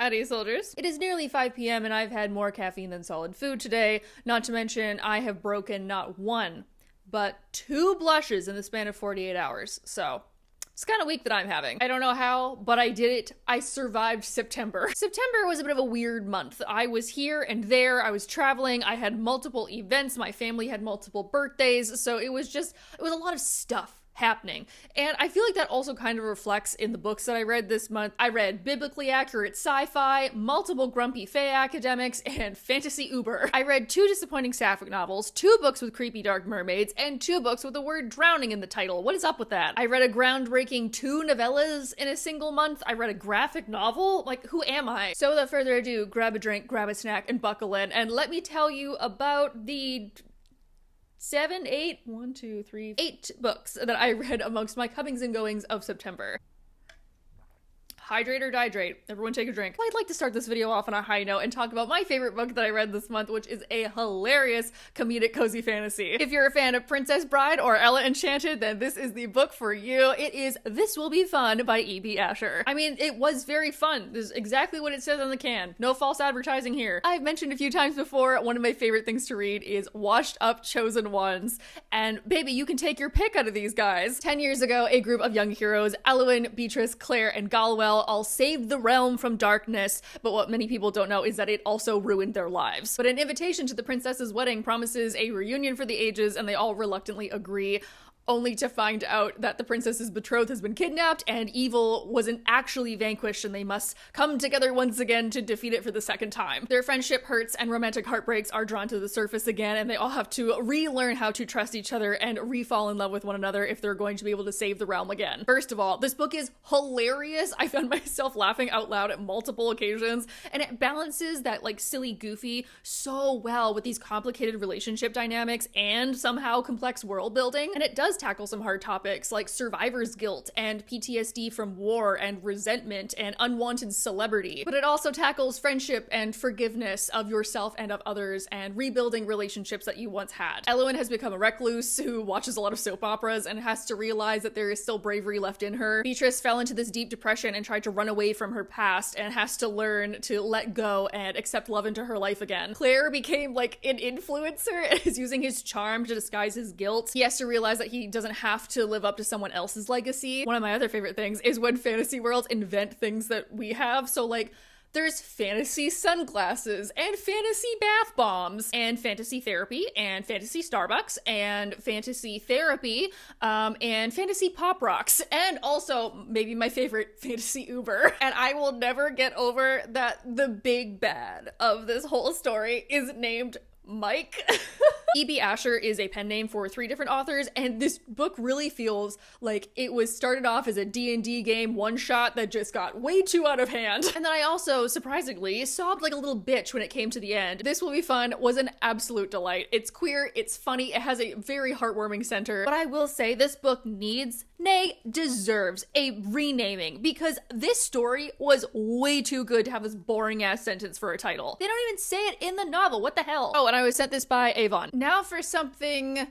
Howdy, soldiers. It is nearly 5 p.m. and I've had more caffeine than solid food today. Not to mention, I have broken not one, but 2 blushes in the span of 48 hours. So, it's kind of week that I'm having. I don't know how, but I did it. I survived September. September was a bit of a weird month. I was here and there. I was traveling. I had multiple events. My family had multiple birthdays. So it was a lot of stuff happening. And I feel like that also kind of reflects in the books that I read this month. I read biblically accurate sci-fi, multiple grumpy fae academics, and fantasy uber. I read 2 disappointing sapphic novels, 2 books with creepy dark mermaids, and 2 books with the word drowning in the title. What is up with that? I read a groundbreaking 2 novellas in a single month. I read a graphic novel. Like, who am I? So without further ado, grab a drink, grab a snack, and buckle in, and let me tell you about the 8 books that I read amongst my comings and goings of September. Hydrate or dihydrate. Everyone take a drink. I'd like to start this video off on a high note and talk about my favorite book that I read this month, which is a hilarious comedic cozy fantasy. If you're a fan of Princess Bride or Ella Enchanted, then this is the book for you. It is This Will Be Fun by E.B. Asher. I mean, it was very fun. This is exactly what it says on the can. No false advertising here. I've mentioned a few times before, one of my favorite things to read is Washed Up Chosen Ones. And baby, you can take your pick out of these guys. 10 years ago, a group of young heroes, Elwyn, Beatrice, Claire, and Galwell, all saved the realm from darkness, but what many people don't know is that it also ruined their lives. But an invitation to the princess's wedding promises a reunion for the ages, and they all reluctantly agree, only to find out that the princess's betrothed has been kidnapped and evil wasn't actually vanquished, and they must come together once again to defeat it for the second time. Their friendship hurts and romantic heartbreaks are drawn to the surface again, and they all have to relearn how to trust each other and re-fall in love with one another if they're going to be able to save the realm again. First of all, this book is hilarious. I found myself laughing out loud at multiple occasions, and it balances that like silly goofy so well with these complicated relationship dynamics and somehow complex world building, and it does tackle some hard topics like survivor's guilt and PTSD from war and resentment and unwanted celebrity. But it also tackles friendship and forgiveness of yourself and of others and rebuilding relationships that you once had. Elwyn has become a recluse who watches a lot of soap operas and has to realize that there is still bravery left in her. Beatrice fell into this deep depression and tried to run away from her past and has to learn to let go and accept love into her life again. Claire became like an influencer and is using his charm to disguise his guilt. He has to realize that he doesn't have to live up to someone else's legacy. One of my other favorite things is when fantasy worlds invent things that we have. So like, there's fantasy sunglasses and fantasy bath bombs and fantasy therapy and fantasy Starbucks and fantasy therapy and fantasy pop rocks and also maybe my favorite, fantasy Uber. And I will never get over that the big bad of this whole story is named Mike. E.B. Asher is a pen name for 3 different authors, and this book really feels like it was started off as a D&D game one-shot that just got way too out of hand. And then I also, surprisingly, sobbed like a little bitch when it came to the end. This Will Be Fun was an absolute delight. It's queer, it's funny, it has a very heartwarming center, but I will say this book needs, nay, deserves a renaming, because this story was way too good to have this boring-ass sentence for a title. They don't even say it in the novel, what the hell? Oh, and I was sent this by Avon. Now for something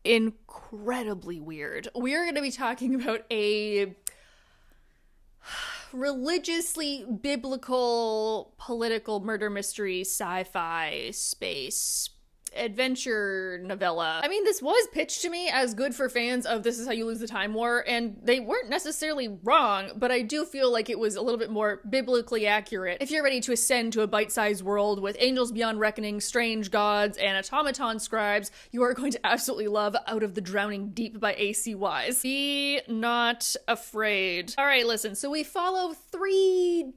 incredibly weird. We are going to be talking about a religiously biblical political murder mystery sci-fi space adventure novella. I mean, this was pitched to me as good for fans of This Is How You Lose the Time War, and they weren't necessarily wrong, but I do feel like it was a little bit more biblically accurate. If you're ready to ascend to a bite-sized world with angels beyond reckoning, strange gods, and automaton scribes, you are going to absolutely love Out of the Drowning Deep by A.C. Wise. Be not afraid. All right, listen, so we follow 3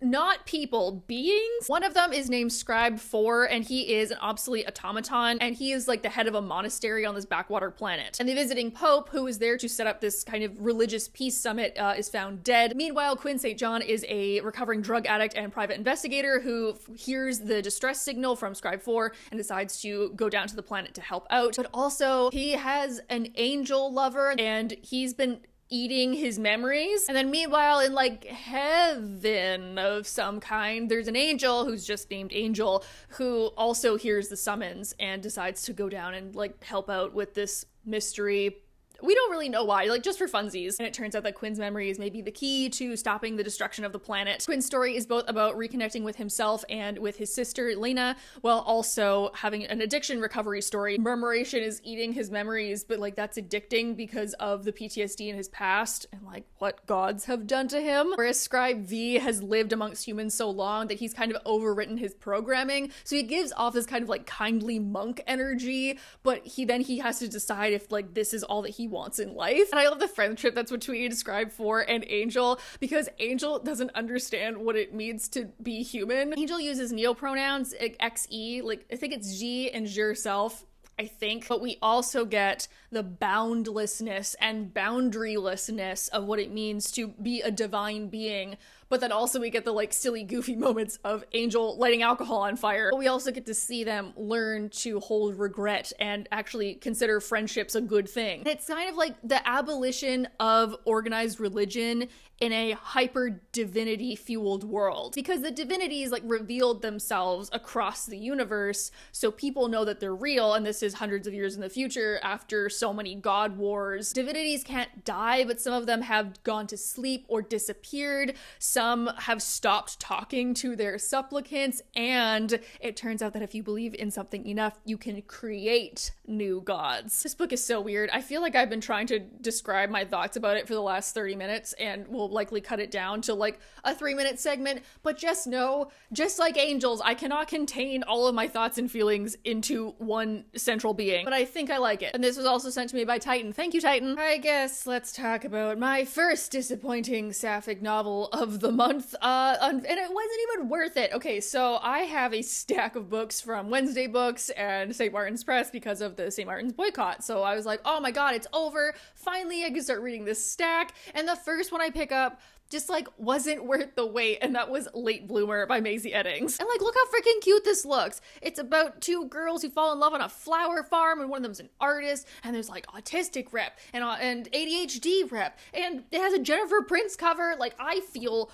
not people, beings. One of them is named Scribe 4, and he is an obsolete automaton, and he is like the head of a monastery on this backwater planet. And the visiting pope, who is there to set up this kind of religious peace summit, is found dead. Meanwhile, Quinn St. John is a recovering drug addict and private investigator who hears the distress signal from Scribe 4 and decides to go down to the planet to help out. But also, he has an angel lover, and he's been eating his memories. And then meanwhile, in like heaven of some kind, there's an angel who's just named Angel who also hears the summons and decides to go down and like help out with this mystery We don't really know why, like just for funsies. And it turns out that Quinn's memories may be the key to stopping the destruction of the planet. Quinn's story is both about reconnecting with himself and with his sister, Lena, while also having an addiction recovery story. Murmuration is eating his memories, but like that's addicting because of the PTSD in his past and like what gods have done to him. Whereas Scribe V has lived amongst humans so long that he's kind of overwritten his programming. So he gives off this kind of like kindly monk energy, but he has to decide if like this is all that he wants in life. And I love the friendship that's between Scribe 4 and Angel, because Angel doesn't understand what it means to be human. Angel uses neopronouns, XE, like I think it's G and yourself, I think, but we also get the boundlessness and boundarylessness of what it means to be a divine being. But then also we get the like silly goofy moments of Angel lighting alcohol on fire. But we also get to see them learn to hold regret and actually consider friendships a good thing. And it's kind of like the abolition of organized religion in a hyper divinity fueled world, because the divinities like revealed themselves across the universe, so people know that they're real, and this is hundreds of years in the future after so many god wars. Divinities can't die, but some of them have gone to sleep or disappeared. Some have stopped talking to their supplicants, and it turns out that if you believe in something enough, you can create new gods. This book is so weird. I feel like I've been trying to describe my thoughts about it for the last 30 minutes and will likely cut it down to like a 3-minute segment, but just know, just like Angels, I cannot contain all of my thoughts and feelings into one central being, but I think I like it. And this was also sent to me by Titan. Thank you, Titan. I guess let's talk about my first disappointing sapphic novel of the month, and it wasn't even worth it. Okay, so I have a stack of books from Wednesday Books and St. Martin's Press because of the St. Martin's boycott, so I was like, oh my god, it's over. Finally, I can start reading this stack, and the first one I pick up just like wasn't worth the wait, and that was Late Bloomer by Maisie Eddings. And like, look how freaking cute this looks. It's about two girls who fall in love on a flower farm, and one of them's an artist, and there's like autistic rep and ADHD rep, and it has a Jennifer Prince cover. Like, I feel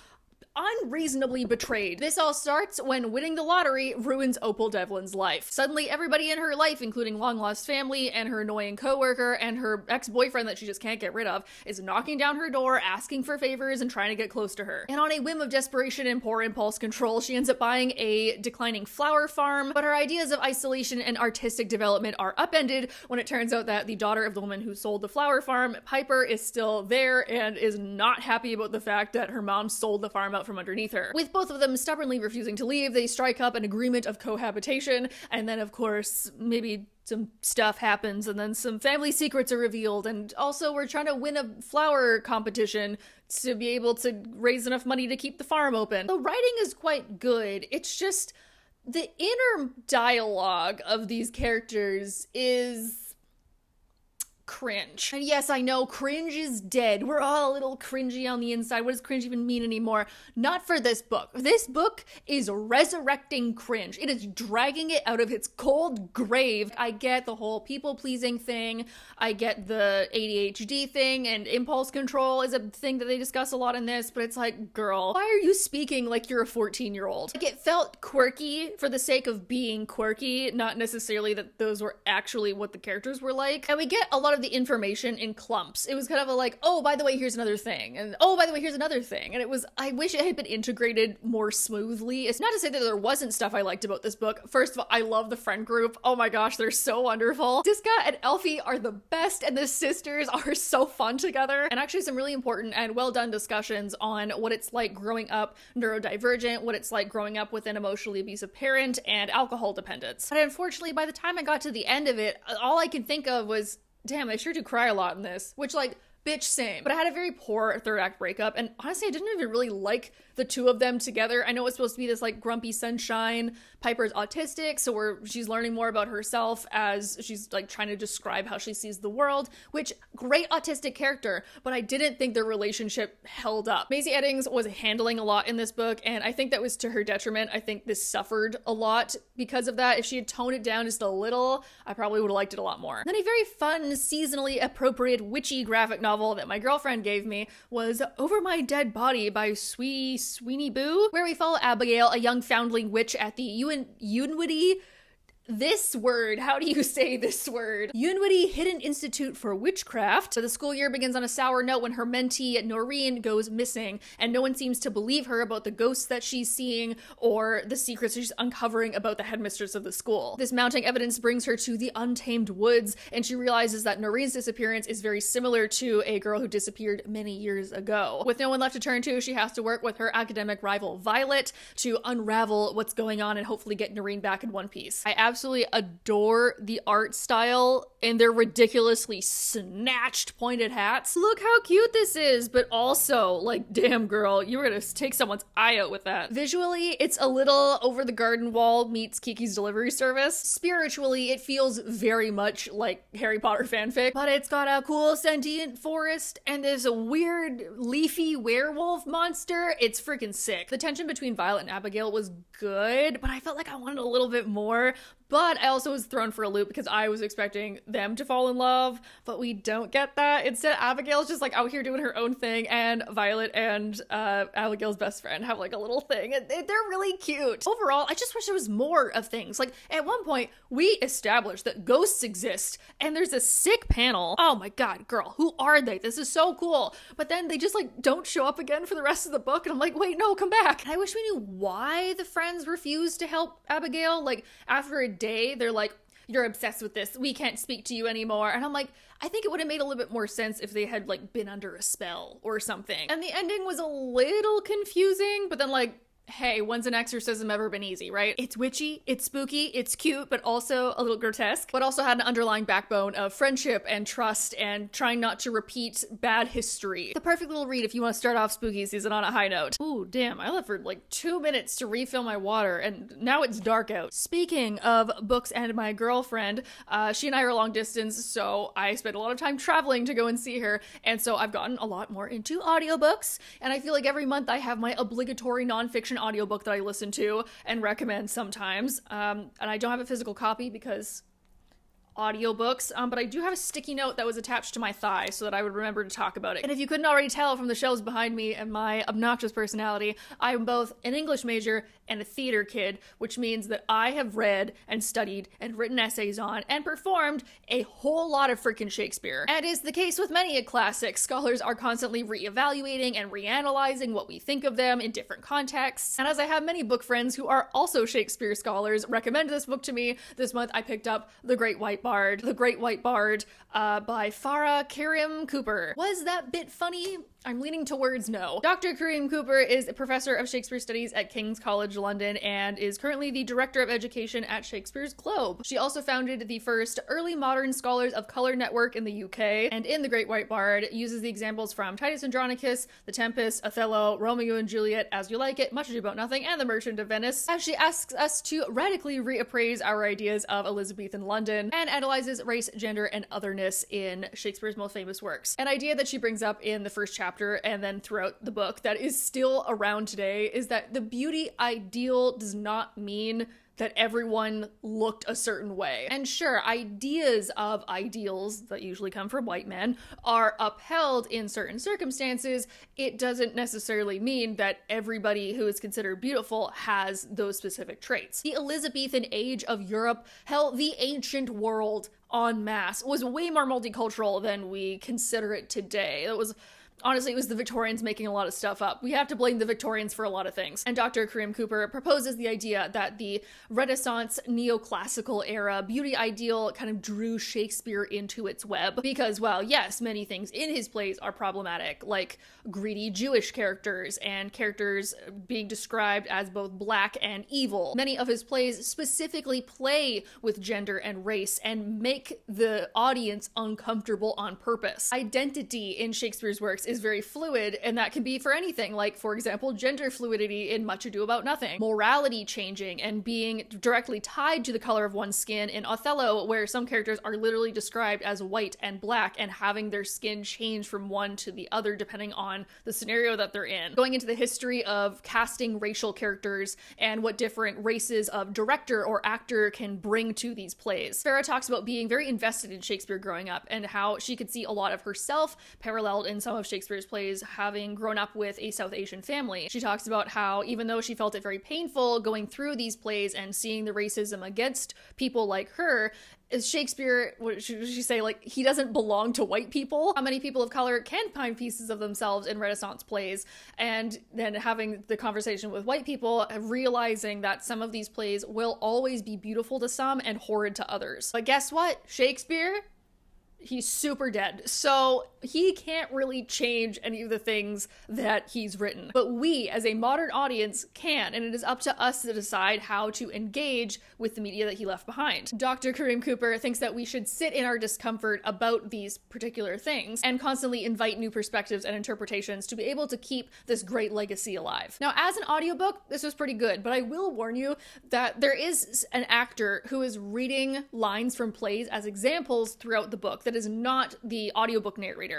unreasonably betrayed. This all starts when winning the lottery ruins Opal Devlin's life. Suddenly everybody in her life, including long lost family and her annoying coworker and her ex-boyfriend that she just can't get rid of, is knocking down her door, asking for favors and trying to get close to her. And on a whim of desperation and poor impulse control, she ends up buying a declining flower farm, but her ideas of isolation and artistic development are upended when it turns out that the daughter of the woman who sold the flower farm, Piper, is still there and is not happy about the fact that her mom sold the farm out from underneath her. With both of them stubbornly refusing to leave, they strike up an agreement of cohabitation, and then of course maybe some stuff happens, and then some family secrets are revealed, and also we're trying to win a flower competition to be able to raise enough money to keep the farm open. The writing is quite good, it's just the inner dialogue of these characters is cringe. And yes, I know cringe is dead. We're all a little cringy on the inside. What does cringe even mean anymore? Not for this book. This book is resurrecting cringe. It is dragging it out of its cold grave. I get the whole people-pleasing thing. I get the ADHD thing, and impulse control is a thing that they discuss a lot in this, but it's like, girl, why are you speaking like you're a 14-year-old? Like, it felt quirky for the sake of being quirky, not necessarily that those were actually what the characters were like. And we get a lot of the information in clumps. It was kind of a like, oh, by the way, here's another thing, and oh, by the way, here's another thing. And it was, I wish it had been integrated more smoothly. It's not to say that there wasn't stuff I liked about this book. First of all, I love the friend group. Oh my gosh, they're so wonderful. Diska and Elfie are the best, and the sisters are so fun together. And actually some really important and well done discussions on what it's like growing up neurodivergent, what it's like growing up with an emotionally abusive parent, and alcohol dependence. But unfortunately, by the time I got to the end of it, all I could think of was, damn, I sure do cry a lot in this, which, like, bitch, same. But I had a very poor third act breakup, and honestly, I didn't even really like the two of them together. I know it's supposed to be this like grumpy sunshine. Piper's autistic, so she's learning more about herself as she's like trying to describe how she sees the world, which great autistic character, but I didn't think their relationship held up. Maisie Eddings was handling a lot in this book, and I think that was to her detriment. I think this suffered a lot because of that. If she had toned it down just a little, I probably would have liked it a lot more. Then a very fun, seasonally appropriate witchy graphic novel that my girlfriend gave me was Over My Dead Body by Sweeney Boo, where we follow Abigail, a young foundling witch at the Unwitty This word, how do you say this word? Unwitty Hidden Institute for Witchcraft. So the school year begins on a sour note when her mentee, Noreen, goes missing, and no one seems to believe her about the ghosts that she's seeing or the secrets she's uncovering about the headmistress of the school. This mounting evidence brings her to the Untamed Woods, and she realizes that Noreen's disappearance is very similar to a girl who disappeared many years ago. With no one left to turn to, she has to work with her academic rival, Violet, to unravel what's going on and hopefully get Noreen back in one piece. I absolutely adore the art style and their ridiculously snatched pointed hats. Look how cute this is, but also, like, damn girl, you were gonna take someone's eye out with that. Visually, it's a little Over the Garden Wall meets Kiki's Delivery Service. Spiritually, it feels very much like Harry Potter fanfic, but it's got a cool sentient forest and there's a weird leafy werewolf monster. It's freaking sick. The tension between Violet and Abigail was good, but I felt like I wanted a little bit more. But I also was thrown for a loop because I was expecting them to fall in love, but we don't get that. Instead, Abigail's just like out here doing her own thing, and Violet and Abigail's best friend have like a little thing. They're really cute. Overall, I just wish there was more of things. Like at one point, we established that ghosts exist, and there's a sick panel. Oh my god, girl, who are they? This is so cool. But then they just like don't show up again for the rest of the book, and I'm like, wait, no, come back. And I wish we knew why the friends refused to help Abigail. Like after a day, they're like, you're obsessed with this, we can't speak to you anymore. And I'm like, I think it would have made a little bit more sense if they had like been under a spell or something. And the ending was a little confusing, but then like, hey, when's an exorcism ever been easy, right? It's witchy, it's spooky, it's cute, but also a little grotesque, but also had an underlying backbone of friendship and trust and trying not to repeat bad history. The perfect little read if you want to start off spooky season on a high note. Ooh, damn, I left for like 2 minutes to refill my water and now it's dark out. Speaking of books and my girlfriend, she and I are long distance, so I spent a lot of time traveling to go and see her, and so I've gotten a lot more into audiobooks, and I feel like every month I have my obligatory nonfiction audiobook that I listen to and recommend sometimes. And I don't have a physical copy because audiobooks, but I do have a sticky note that was attached to my thigh so that I would remember to talk about it. And if you couldn't already tell from the shelves behind me and my obnoxious personality, I am both an English major and a theater kid, which means that I have read and studied and written essays on and performed a whole lot of freaking Shakespeare. And is the case with many a classic, scholars are constantly reevaluating and reanalyzing what we think of them in different contexts. And as I have many book friends who are also Shakespeare scholars recommend this book to me, this month I picked up The Great White Bard by Farah Karim Cooper. Was that bit funny? I'm leaning towards no. Dr. Karim Cooper is a professor of Shakespeare Studies at King's College London and is currently the Director of Education at Shakespeare's Globe. She also founded the first Early Modern Scholars of Color network in the UK, and in The Great White Bard uses the examples from Titus Andronicus, The Tempest, Othello, Romeo and Juliet, As You Like It, Much Ado About Nothing, and The Merchant of Venice, as she asks us to radically reappraise our ideas of Elizabethan London and analyzes race, gender, and otherness in Shakespeare's most famous works. An idea that she brings up in the first chapter and then throughout the book that is still around today is that the beauty ideal does not mean that everyone looked a certain way. And sure, ideas of ideals that usually come from white men are upheld in certain circumstances. It doesn't necessarily mean that everybody who is considered beautiful has those specific traits. The Elizabethan age of Europe, hell, the ancient world en masse, was way more multicultural than we consider it today. Honestly, it was the Victorians making a lot of stuff up. We have to blame the Victorians for a lot of things. And Dr. Karim Cooper proposes the idea that the Renaissance neoclassical era beauty ideal kind of drew Shakespeare into its web. Because, well, yes, many things in his plays are problematic, like greedy Jewish characters and characters being described as both black and evil. Many of his plays specifically play with gender and race and make the audience uncomfortable on purpose. Identity in Shakespeare's works is very fluid, and that can be for anything, like, for example, gender fluidity in Much Ado About Nothing, morality changing and being directly tied to the color of one's skin in Othello, where some characters are literally described as white and black and having their skin change from one to the other depending on the scenario that they're in. Going into the history of casting racial characters and what different races of director or actor can bring to these plays. Farah talks about being very invested in Shakespeare growing up and how she could see a lot of herself paralleled in some of Shakespeare's Shakespeare's plays, having grown up with a South Asian family. She talks about how even though she felt it very painful going through these plays and seeing the racism against people like her, is Shakespeare, what should she say, like, he doesn't belong to white people. How many people of color can find pieces of themselves in Renaissance plays? And then having the conversation with white people, realizing that some of these plays will always be beautiful to some and horrid to others. But guess what? Shakespeare, he's super dead. So he can't really change any of the things that he's written. But we, as a modern audience, can, and it is up to us to decide how to engage with the media that he left behind. Dr. Kareem Cooper thinks that we should sit in our discomfort about these particular things and constantly invite new perspectives and interpretations to be able to keep this great legacy alive. Now, as an audiobook, this was pretty good, but I will warn you that there is an actor who is reading lines from plays as examples throughout the book that is not the audiobook narrator.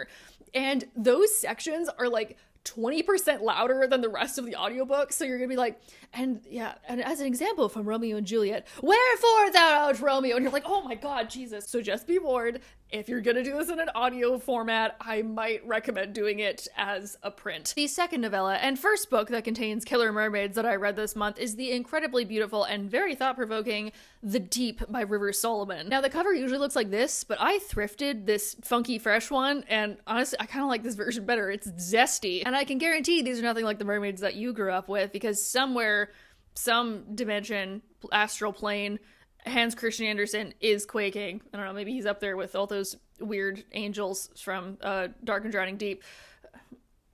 And those sections are like 20% louder than the rest of the audiobook. So you're gonna be like, and as an example from Romeo and Juliet, wherefore thou art Romeo? And you're like, oh my God, Jesus. So just be warned, if you're gonna do this in an audio format, I might recommend doing it as a print. The second novella and first book that contains killer mermaids that I read this month is the incredibly beautiful and very thought-provoking The Deep by River Solomon. Now, the cover usually looks like this, but I thrifted this funky fresh one, and honestly, I kind of like this version better. It's zesty, and I can guarantee these are nothing like the mermaids that you grew up with, because somewhere, some dimension, astral plane, Hans Christian Andersen is quaking. I don't know, maybe he's up there with all those weird angels from Dark and Drowning Deep.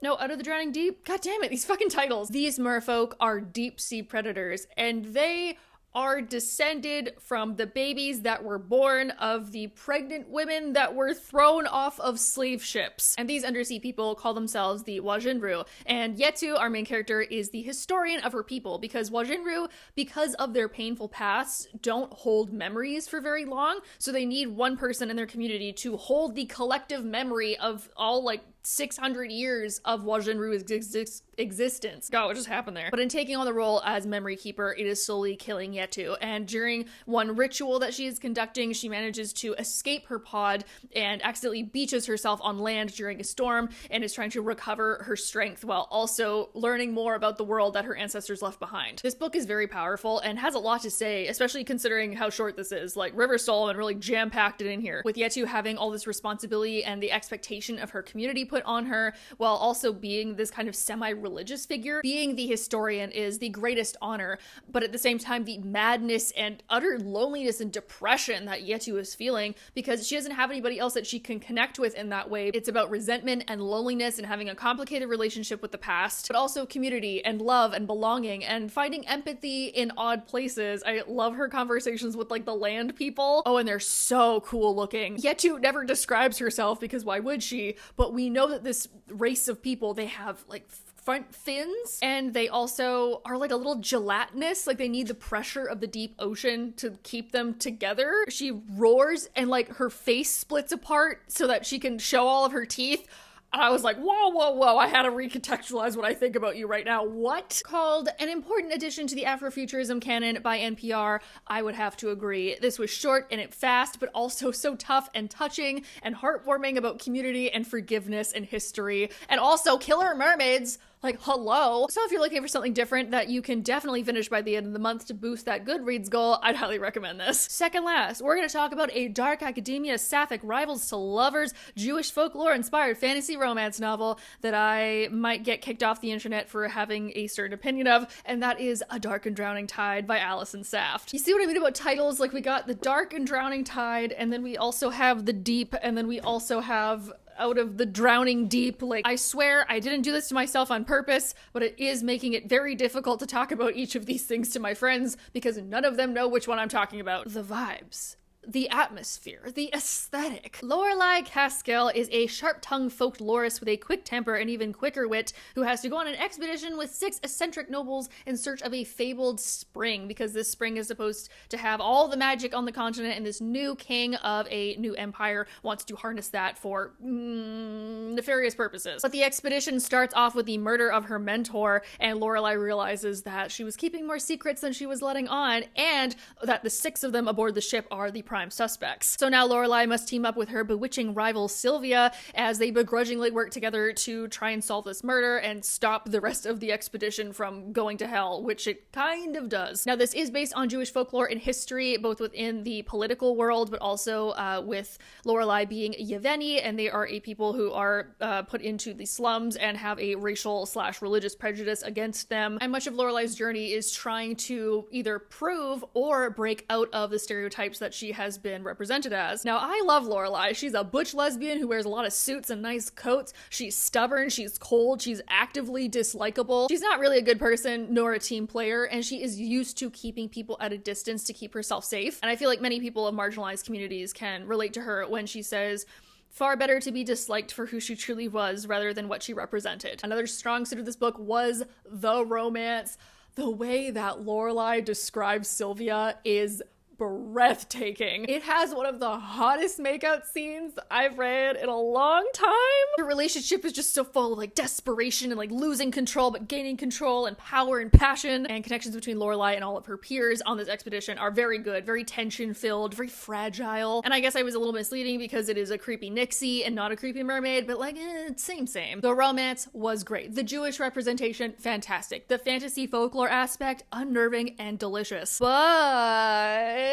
No, Out of the Drowning Deep? God damn it, these fucking titles. These merfolk are deep sea predators, and they are descended from the babies that were born of the pregnant women that were thrown off of slave ships. And these undersea people call themselves the Wajinru. And Yetu, our main character, is the historian of her people, because Wajinru, because of their painful pasts, don't hold memories for very long. So they need one person in their community to hold the collective memory of all, like, 600 years of Wajinru's existence. God, what just happened there? But in taking on the role as memory keeper, it is slowly killing Yetu. And during one ritual that she is conducting, she manages to escape her pod and accidentally beaches herself on land during a storm and is trying to recover her strength while also learning more about the world that her ancestors left behind. This book is very powerful and has a lot to say, especially considering how short this is. Like, River Solomon really jam-packed it in here, with Yetu having all this responsibility and the expectation of her community put on her, while also being this kind of semi-religious figure. Being the historian is the greatest honor, but at the same time, the madness and utter loneliness and depression that Yetu is feeling, because she doesn't have anybody else that she can connect with in that way. It's about resentment and loneliness and having a complicated relationship with the past, but also community and love and belonging and finding empathy in odd places. I love her conversations with, like, the land people. Oh, and they're so cool looking. Yetu never describes herself, because why would she? But we know that this race of people, they have, like, front fins, and they also are like a little gelatinous, like they need the pressure of the deep ocean to keep them together. She roars and, like, her face splits apart so that she can show all of her teeth. I was like, whoa, I had to recontextualize what I think about you right now. What? Called An Important Addition to the Afrofuturism Canon by NPR, I would have to agree. This was short and it fast, but also so tough and touching and heartwarming about community and forgiveness and history, and also killer mermaids. Like, hello. So if you're looking for something different that you can definitely finish by the end of the month to boost that Goodreads goal, I'd highly recommend this. Second last, we're going to talk about a dark academia, sapphic rivals to lovers, Jewish folklore-inspired fantasy romance novel that I might get kicked off the internet for having a certain opinion of, and that is A Dark and Drowning Tide by Alison Saft. You see what I mean about titles? Like, we got The Dark and Drowning Tide, and then we also have The Deep, and then we also have Out of the Drowning Deep. Like, I swear I didn't do this to myself on purpose, but it is making it very difficult to talk about each of these things to my friends, because none of them know which one I'm talking about. The vibes, the atmosphere, the aesthetic. Lorelei Caskell is a sharp-tongued folklorist with a quick temper and even quicker wit who has to go on an expedition with 6 eccentric nobles in search of a fabled spring, because this spring is supposed to have all the magic on the continent, and this new king of a new empire wants to harness that for nefarious purposes. But the expedition starts off with the murder of her mentor, and Lorelei realizes that she was keeping more secrets than she was letting on, and that the 6 of them aboard the ship are the prime prime suspects. So now Lorelai must team up with her bewitching rival Sylvia as they begrudgingly work together to try and solve this murder and stop the rest of the expedition from going to hell, which it kind of does. Now, this is based on Jewish folklore and history, both within the political world, but also with Lorelai being Yeveni, and they are a people who are put into the slums and have a racial/religious prejudice against them. And much of Lorelai's journey is trying to either prove or break out of the stereotypes that she has been represented as. Now, I love Lorelai. She's a butch lesbian who wears a lot of suits and nice coats. She's stubborn, she's cold, she's actively dislikable. She's not really a good person nor a team player, and she is used to keeping people at a distance to keep herself safe. And I feel like many people of marginalized communities can relate to her when she says, "Far better to be disliked for who she truly was rather than what she represented." Another strong suit of this book was the romance. The way that Lorelai describes Sylvia is breathtaking. It has one of the hottest makeout scenes I've read in a long time. The relationship is just so full of like desperation and like losing control but gaining control and power and passion, and connections between Lorelai and all of her peers on this expedition are very good, very tension filled, very fragile. And I guess I was a little misleading because it is a creepy Nixie and not a creepy mermaid, but like same. The romance was great. The Jewish representation, fantastic. The fantasy folklore aspect, unnerving and delicious. But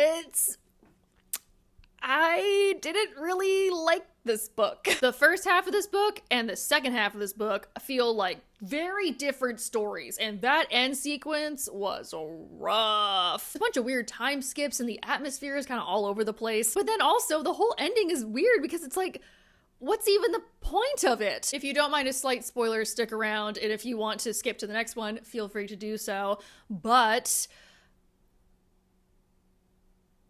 I didn't really like this book. The first half of this book and the second half of this book feel like very different stories, and that end sequence was rough. A bunch of weird time skips and the atmosphere is kind of all over the place. But then also the whole ending is weird because it's like, what's even the point of it? If you don't mind a slight spoiler, stick around, and if you want to skip to the next one, feel free to do so. But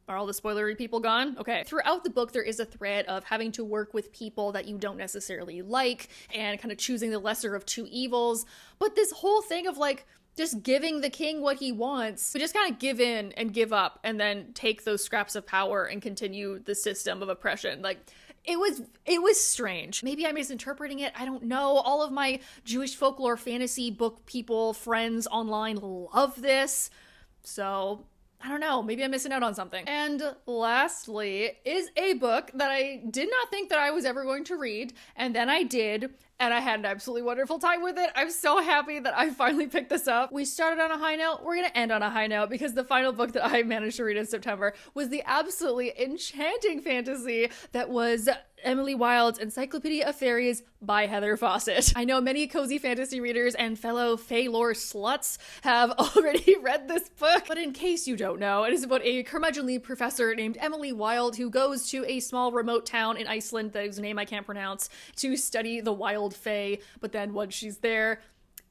are all the spoilery people gone? Okay. Throughout the book, there is a thread of having to work with people that you don't necessarily like and kind of choosing the lesser of two evils. But this whole thing of like just giving the king what he wants, we just kind of give in and give up and then take those scraps of power and continue the system of oppression. Like, it was strange. Maybe I'm misinterpreting it. I don't know. All of my Jewish folklore fantasy book people, friends online love this. So I don't know, maybe I'm missing out on something. And lastly is a book that I did not think that I was ever going to read, and then I did, and I had an absolutely wonderful time with it. I'm so happy that I finally picked this up. We started on a high note, we're gonna end on a high note, because the final book that I managed to read in September was the absolutely enchanting fantasy that was Emily Wilde's Encyclopedia of Fairies by Heather Fawcett. I know many cozy fantasy readers and fellow fae lore sluts have already read this book, but in case you don't know, it is about a curmudgeonly professor named Emily Wilde who goes to a small remote town in Iceland, whose name I can't pronounce, to study the wild fae, but then once she's there,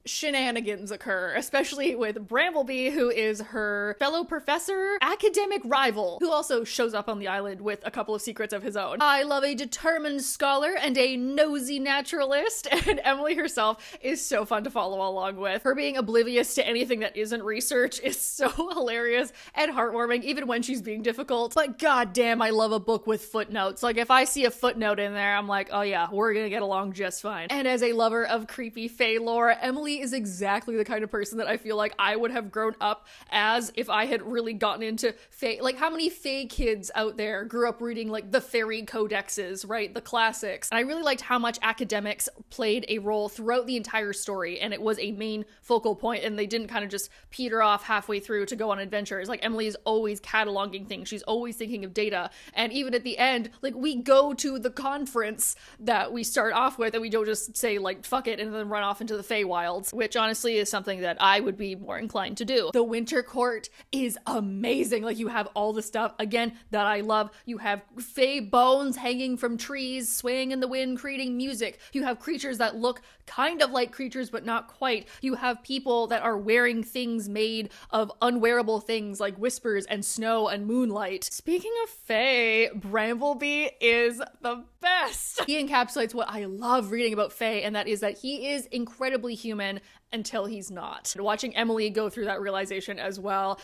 shenanigans occur, especially with Bramblebee, who is her fellow professor, academic rival, who also shows up on the island with a couple of secrets of his own. I love a determined scholar and a nosy naturalist, and Emily herself is so fun to follow along with. Her being oblivious to anything that isn't research is so hilarious and heartwarming, even when she's being difficult. But goddamn, I love a book with footnotes. Like, if I see a footnote in there, I'm like, oh yeah, we're gonna get along just fine. And as a lover of creepy fae lore, Emily is exactly the kind of person that I feel like I would have grown up as if I had really gotten into fae. Like, how many fae kids out there grew up reading like the fairy codexes, right? The classics. And I really liked how much academics played a role throughout the entire story, and it was a main focal point, and they didn't kind of just peter off halfway through to go on adventures. Like, Emily is always cataloging things. She's always thinking of data. And even at the end, like, we go to the conference that we start off with, and we don't just say like, fuck it, and then run off into the Feywilds, which honestly is something that I would be more inclined to do. The Winter Court is amazing. Like, you have all the stuff, again, that I love. You have fae bones hanging from trees, swaying in the wind, creating music. You have creatures that look kind of like creatures, but not quite. You have people that are wearing things made of unwearable things like whispers and snow and moonlight. Speaking of fae, Bramblebee is the best. He encapsulates what I love reading about fae, and that is that he is incredibly human until he's not. And watching Emily go through that realization as well,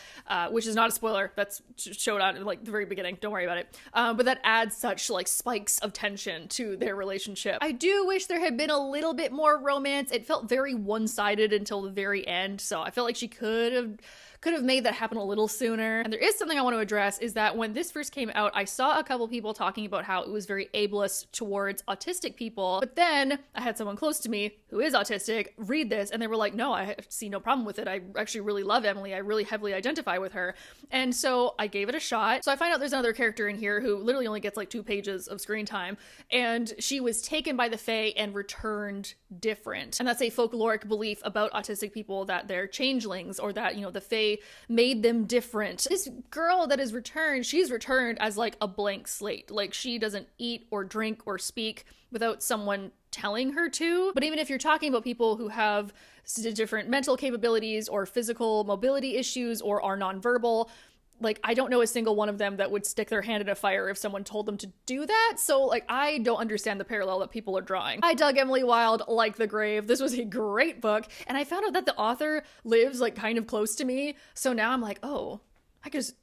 which is not a spoiler, that's showed out in like the very beginning, don't worry about it, but that adds such like spikes of tension to their relationship. I do wish there had been a little bit more romance. It felt very one-sided until the very end, so I felt like she could have made that happen a little sooner. And there is something I want to address, is that when this first came out, I saw a couple people talking about how it was very ableist towards autistic people, but then I had someone close to me who is autistic read this and they were like, no, I see no problem with it. I actually really love Emily. I really heavily identify with her. And so I gave it a shot. So I find out there's another character in here who literally only gets like 2 pages of screen time, and she was taken by the Fae and returned different. And that's a folkloric belief about autistic people, that they're changelings, or that, you know, the Fae made them different. This girl that is returned, she's returned as like a blank slate. Like, she doesn't eat or drink or speak without someone telling her to. But even if you're talking about people who have different mental capabilities or physical mobility issues or are nonverbal, like, I don't know a single one of them that would stick their hand in a fire if someone told them to do that. So, like, I don't understand the parallel that people are drawing. I dug Emily Wilde like the grave. This was a great book. And I found out that the author lives, like, kind of close to me. So now I'm like, oh,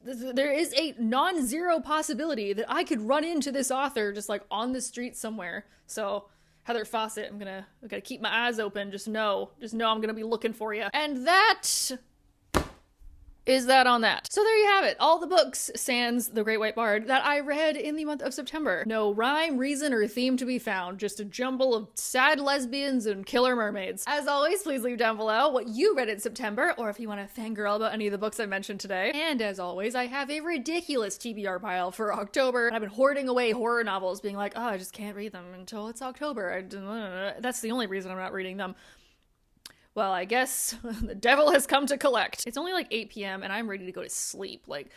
there is a non-zero possibility that I could run into this author just, like, on the street somewhere. So Heather Fawcett, I'm gonna keep my eyes open. Just know I'm gonna be looking for you. And that is that on that. So there you have it. All the books, sans The Great White Bard, that I read in the month of September. No rhyme, reason, or theme to be found. Just a jumble of sad lesbians and killer mermaids. As always, please leave down below what you read in September, or if you want to fangirl about any of the books I mentioned today. And as always, I have a ridiculous TBR pile for October. I've been hoarding away horror novels, being like, oh, I just can't read them until it's October. That's the only reason I'm not reading them. Well, I guess the devil has come to collect. It's only like 8 p.m. and I'm ready to go to sleep. Like,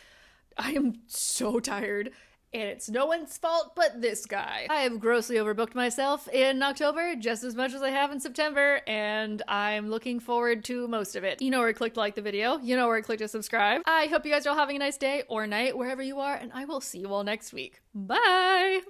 I am so tired, and it's no one's fault but this guy. I have grossly overbooked myself in October, just as much as I have in September, and I'm looking forward to most of it. You know where to click to like the video. You know where to click to subscribe. I hope you guys are all having a nice day or night wherever you are, and I will see you all next week. Bye!